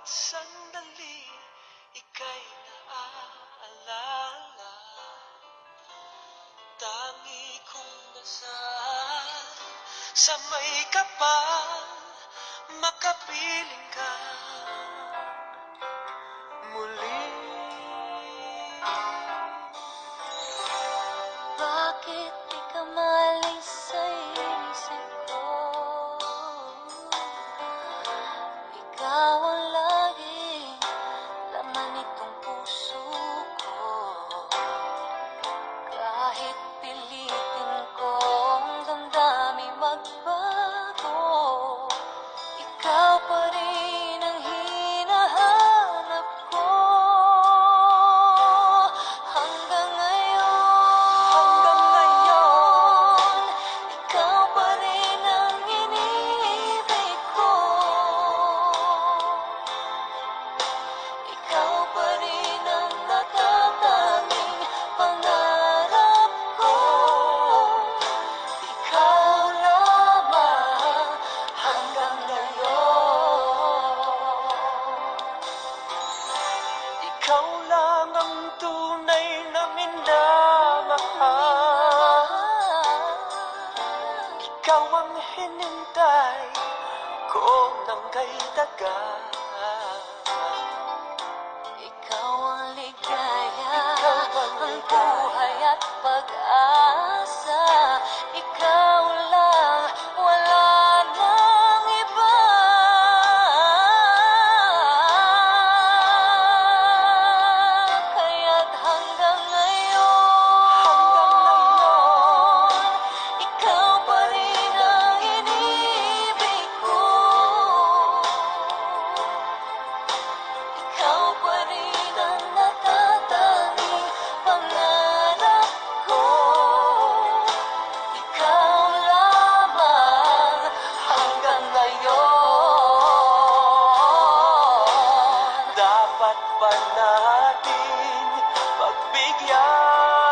bawat sandali, ika'y naaalala. Tangi kong dasal sa may kapal, makapiling ka muli. Bakit di ka maalis sa isip ko? Ikaw ang laging laman nitong puso ko. Kahit pilitin kong damdamin magbago, ikaw pa rin ang hinahanap ko. Hanggang ngayon, ikaw pa rin ang inibig ko. Ikaw pa rin ang natatanging pangarap ko. Ikaw lamang hanggang ngayon. Ikaw lang ang tunay na minamahal. Ikaw ang hinintay ko ng kay tagal. Ikaw ang ligaya, ang buhay at pag-asa. Ikaw lang, wala nang iba. Kaya't hanggang ngayon, ikaw pa rin ang inibig ko. Ikaw pa rin ang natatanging pangarap ko. Ikaw lamang hanggang ngayon. Dapat ba natin pagbigyan